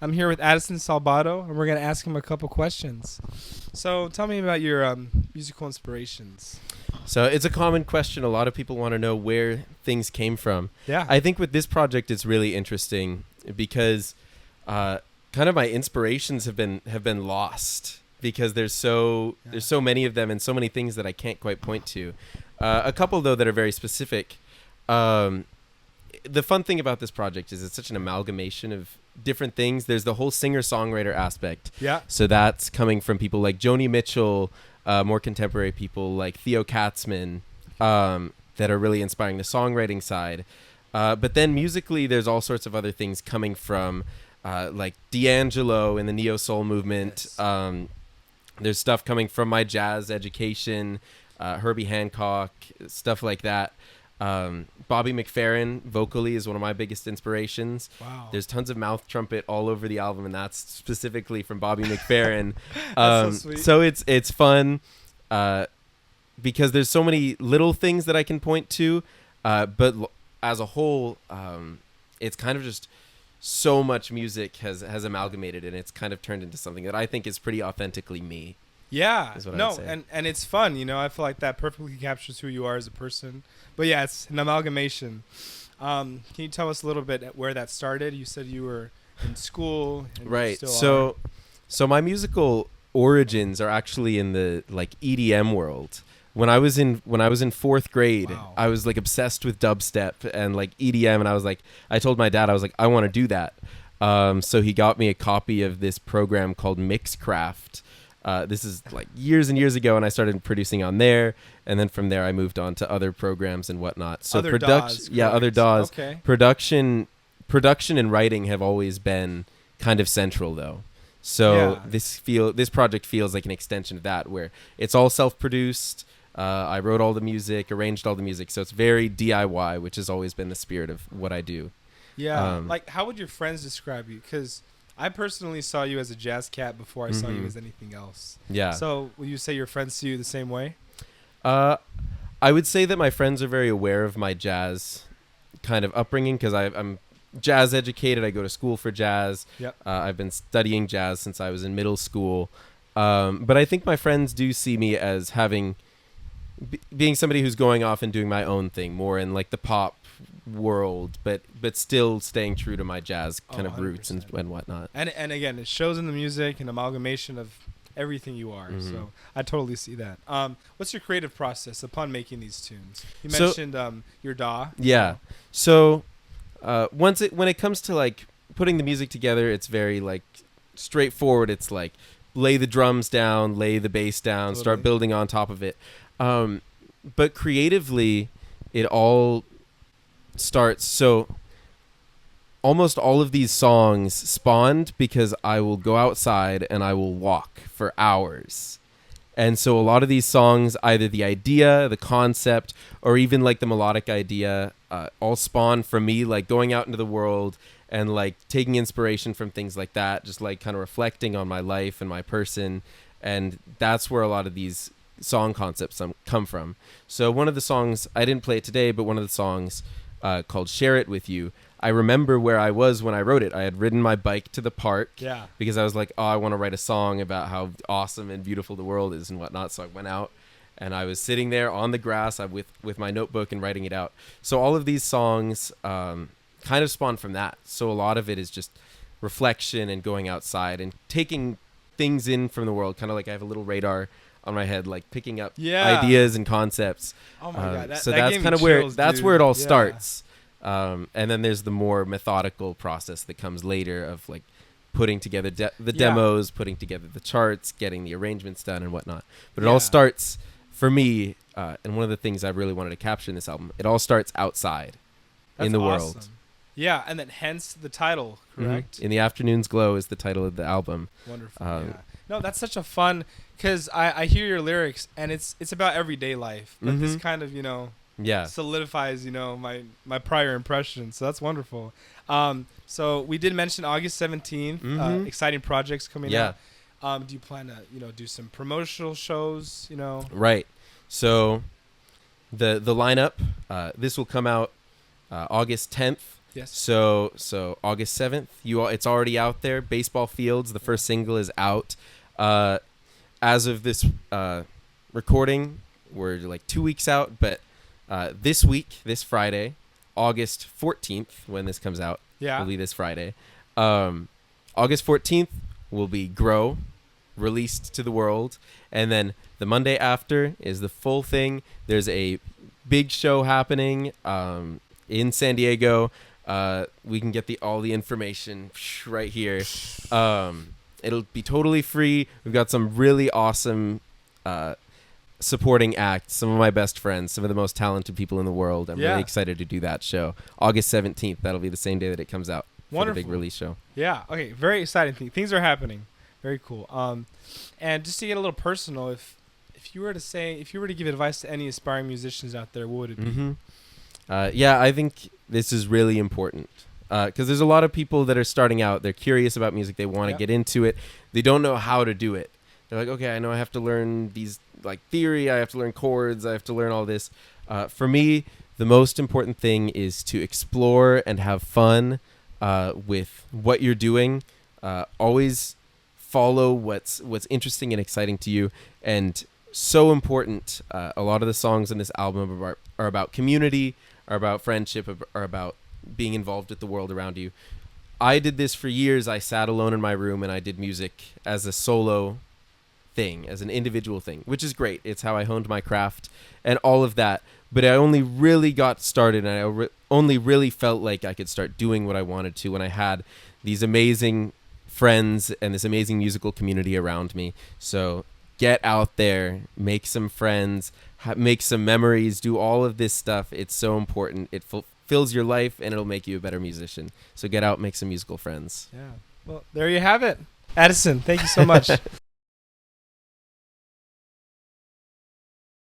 I'm here with Addison Salbato, and we're going to ask him a couple questions. So tell me about your musical inspirations. So it's a common question. A lot of people want to know where things came from. Yeah. I think with this project, it's really interesting because kind of my inspirations have been lost because there's so many of them and so many things that I can't quite point to. A couple though that are very specific. The fun thing about this project is it's such an amalgamation of different things. There's the whole singer-songwriter aspect. Yeah. So that's coming from people like Joni Mitchell, more contemporary people like Theo Katzman, that are really inspiring the songwriting side. But then musically, there's all sorts of other things coming from like D'Angelo in the neo-soul movement. Yes. There's stuff coming from my jazz education, Herbie Hancock, stuff like that. Bobby McFerrin vocally is one of my biggest inspirations. Wow. There's tons of mouth trumpet all over the album, and that's specifically from Bobby McFerrin. That's so sweet. So it's fun because there's so many little things that I can point to, but as a whole, it's kind of just so much music has amalgamated, and it's kind of turned into something that I think is pretty authentically me. Yeah. Is what I'd No, say. and it's fun. You know, I feel like that perfectly captures who you are as a person. But yeah, it's an amalgamation. Can you tell us a little bit where that started? You said you were in school. And Right. Still So my musical origins are actually in the like EDM world. When I was in fourth grade, Wow. I was like obsessed with dubstep and like EDM, and I told my dad, I was like, I want to do that. So he got me a copy of this program called Mixcraft. This is like years and years ago, and I started producing on there, and then from there I moved on to other programs and whatnot. So Other DAWs, other correct. DAWs. Okay. Production and writing have always been kind of central, though. So Yeah. this project feels like an extension of that, where it's all self-produced. I wrote all the music, arranged all the music, so it's very DIY, which has always been the spirit of what I do. Yeah. Like, how would your friends describe you? Because I personally saw you as a jazz cat before I saw you as anything else. Yeah. So would you say your friends see you the same way? I would say that my friends are very aware of my jazz kind of upbringing because I'm jazz educated. I go to school for jazz. Yep. I've been studying jazz since I was in middle school. But I think my friends do see me as being somebody who's going off and doing my own thing more in like the pop world, but still staying true to my jazz kind of roots and whatnot. And again, it shows in the music, an amalgamation of everything you are. So I totally see that. What's your creative process upon making these tunes? You mentioned your DAW. Yeah. So when it comes to like putting the music together, it's very like straightforward. It's like lay the drums down, lay the bass down, start building on top of it. But creatively, it all starts. So almost all of these songs spawned because I will go outside and I will walk for hours. And so a lot of these songs, either the idea, the concept, or even like the melodic idea, all spawn from me like going out into the world and like taking inspiration from things like that, just like kind of reflecting on my life and my person. And that's where a lot of these song concepts come from. So one of the songs, I didn't play it today, but one of the songs called Share It With You, I remember where I was when I wrote it. I had ridden my bike to the park because I was like, oh, I want to write a song about how awesome and beautiful the world is and whatnot. So I went out and I was sitting there on the grass with my notebook and writing it out. So all of these songs kind of spawned from that. So a lot of it is just reflection and going outside and taking things in from the world, kind of like I have a little radar on my head, like picking up ideas and concepts. Oh my God. So that that's gave kind me of where chills, that's dude. where it all starts. And then there's the more methodical process that comes later of like putting together the demos, putting together the charts, getting the arrangements done and whatnot. But it all starts for me. And one of the things I really wanted to capture in this album, it all starts outside in the world. Yeah. And then hence the title, correct? In the Afternoon's Glow is the title of the album. Wonderful. No, that's such a fun, because I hear your lyrics and it's about everyday life, but this kind of, solidifies, my prior impression. So that's wonderful. So we did mention August 17th, exciting projects coming out. Do you plan to, do some promotional shows, Right. So the lineup, this will come out August 10th. Yes. So August 7th, it's already out there. Baseball Fields, the first single is out. As of this recording, we're like 2 weeks out, but this week, this Friday, August 14th, when this comes out, will be this Friday. August 14th will be Grow, released to the world. And then the Monday after is the full thing. There's a big show happening in San Diego. We can get all the information right here. It'll be totally free. We've got some really awesome supporting acts, some of my best friends, some of the most talented people in the world. I'm really excited to do that show. August 17th, that'll be the same day that it comes out. Wonderful. For the big release show. Yeah, okay, very exciting. Things are happening. Very cool. And just to get a little personal, if you were to give advice to any aspiring musicians out there, what would it be? Mm-hmm. I think this is really important because there's a lot of people that are starting out. They're curious about music. They want to get into it. They don't know how to do it. They're like, okay, I know I have to learn these like theory. I have to learn chords. I have to learn all this. For me, the most important thing is to explore and have fun with what you're doing. Always follow what's interesting and exciting to you. And so important. A lot of the songs in this album are about community, are about friendship, are about being involved with the world around you. I did this for years. I sat alone in my room and I did music as a solo thing, as an individual thing, which is great. It's how I honed my craft and all of that. But I only really got started and I only really felt like I could start doing what I wanted to when I had these amazing friends and this amazing musical community around me. So get out there, make some friends, make some memories, do all of this stuff. It's so important. It fulfills your life and it'll make you a better musician. So get out, make some musical friends. Yeah. Well, there you have it. Addison, thank you so much.